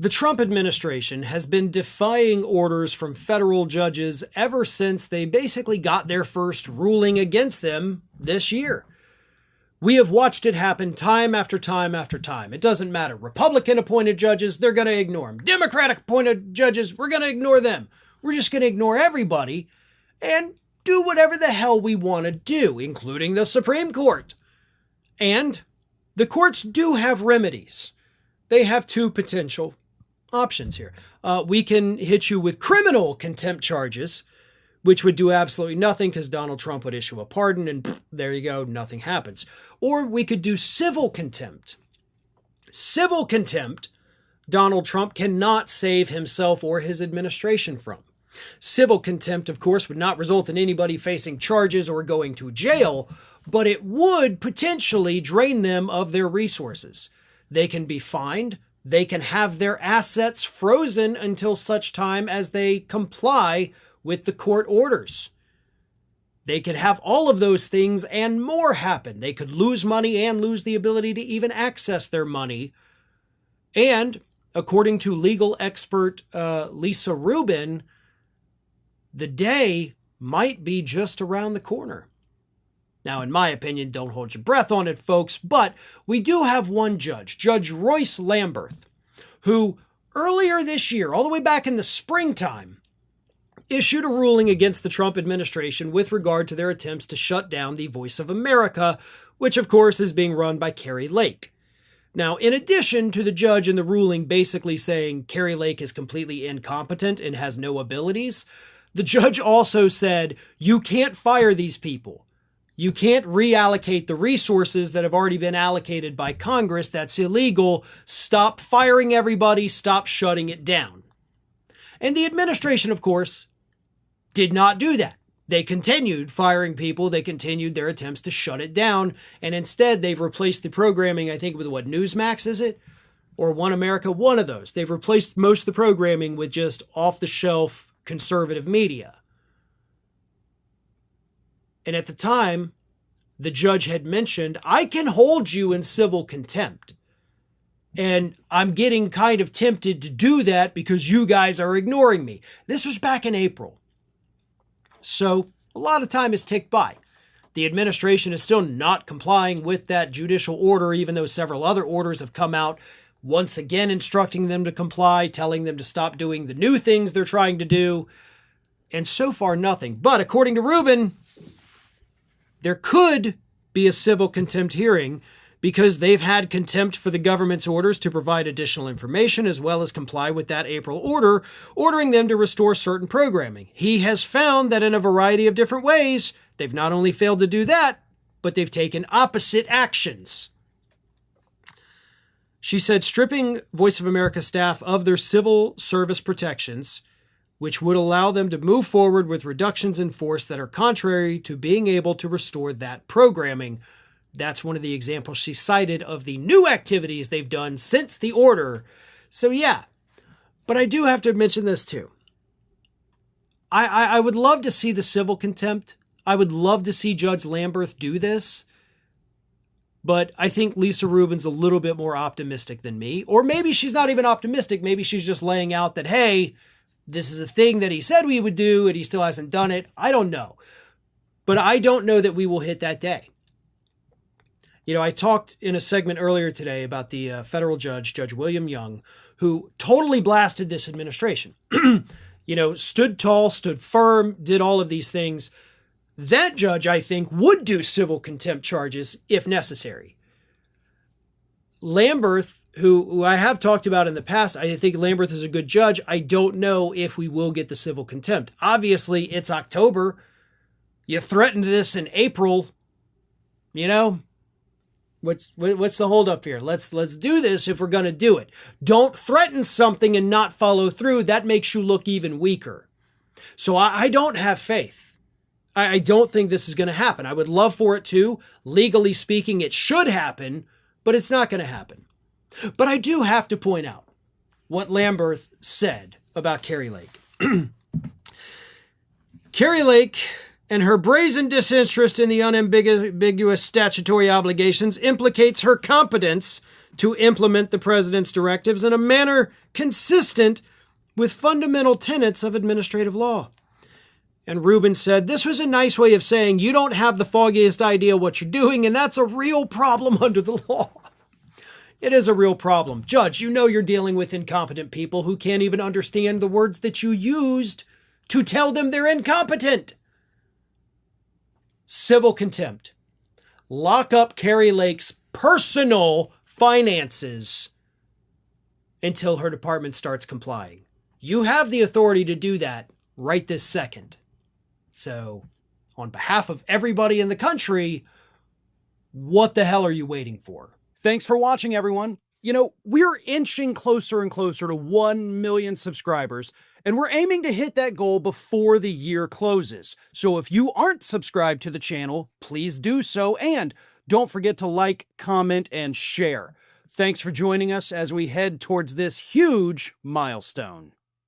The Trump administration has been defying orders from federal judges ever since they basically got their first ruling against them this year. We have watched it happen time after time after time. It doesn't matter. Republican-appointed judges, they're going to ignore them. Democratic-appointed judges, we're going to ignore them. We're just going to ignore everybody and do whatever the hell we want to do, including the Supreme Court. And the courts do have remedies. They have two potential options here. We can hit you with criminal contempt charges, which would do absolutely nothing because Donald Trump would issue a pardon and there you go, nothing happens. Or we could do civil contempt. Civil contempt, Donald Trump cannot save himself or his administration from. Civil contempt, of course, would not result in anybody facing charges or going to jail, but it would potentially drain them of their resources. They can be fined. They can have their assets frozen until such time as they comply with the court orders. They could have all of those things and more happen. They could lose money and lose the ability to even access their money. And according to legal expert Lisa Rubin, the day might be just around the corner. Now, in my opinion, don't hold your breath on it, folks, but we do have one judge, Judge Royce Lamberth, who earlier this year, all the way back in the springtime, issued a ruling against the Trump administration with regard to their attempts to shut down the Voice of America, which of course is being run by Kari Lake. Now, in addition to the judge in the ruling basically saying Kari Lake is completely incompetent and has no abilities, the judge also said, you can't fire these people. You can't reallocate the resources that have already been allocated by Congress. That's illegal. Stop firing everybody. Stop shutting it down. And the administration, of course, did not do that. They continued firing people. They continued their attempts to shut it down. And instead, they've replaced the programming, I think, with what, Newsmax, is it? Or One America? One of those. They've replaced most of the programming with just off-the-shelf conservative media. And at the time, the judge had mentioned, I can hold you in civil contempt. And I'm getting kind of tempted to do that because you guys are ignoring me. This was back in April. So a lot of time has ticked by. The administration is still not complying with that judicial order, even though several other orders have come out, once again instructing them to comply, telling them to stop doing the new things they're trying to do. And so far, nothing. But according to Rubin, there could be a civil contempt hearing because they've had contempt for the government's orders to provide additional information as well as comply with that April order, ordering them to restore certain programming. He has found that in a variety of different ways, they've not only failed to do that, but they've taken opposite actions. She said stripping Voice of America staff of their civil service protections, which would allow them to move forward with reductions in force that are contrary to being able to restore that programming. That's one of the examples she cited of the new activities they've done since the order. So yeah, but I do have to mention this too. I would love to see the civil contempt. I would love to see Judge Lamberth do this. But I think Lisa Rubin's a little bit more optimistic than me. Or maybe she's not even optimistic. Maybe she's just laying out that, hey, this is a thing that he said we would do and he still hasn't done it. I don't know. But I don't know that we will hit that day. You know, I talked in a segment earlier today about the federal judge, Judge William Young, who totally blasted this administration. You know, stood tall, stood firm, did all of these things. That judge, I think, would do civil contempt charges if necessary. Lamberth, who I have talked about in the past, I think Lamberth is a good judge. I don't know if we will get the civil contempt. Obviously, it's October. You threatened this in April. You know, what's the holdup here? Let's do this if we're going to do it. Don't threaten something and not follow through. That makes you look even weaker. So I don't have faith. I don't think this is going to happen. I would love for it to. Legally speaking, it should happen, but it's not going to happen. But I do have to point out what Lamberth said about Kari Lake. Kari Lake and her brazen disinterest in the unambiguous statutory obligations implicates her competence to implement the president's directives in a manner consistent with fundamental tenets of administrative law. And Rubin said, this was a nice way of saying you don't have the foggiest idea what you're doing, and that's a real problem under the law. It is a real problem. Judge, you know you're dealing with incompetent people who can't even understand the words that you used to tell them they're incompetent. Civil contempt. Lock up Kari Lake's personal finances until her department starts complying. You have the authority to do that right this second. So, on behalf of everybody in the country, what the hell are you waiting for? Thanks for watching, everyone. You know, we're inching closer and closer to 1 million subscribers, and we're aiming to hit that goal before the year closes. So if you aren't subscribed to the channel, please do so, and don't forget to like, comment, and share. Thanks for joining us as we head towards this huge milestone.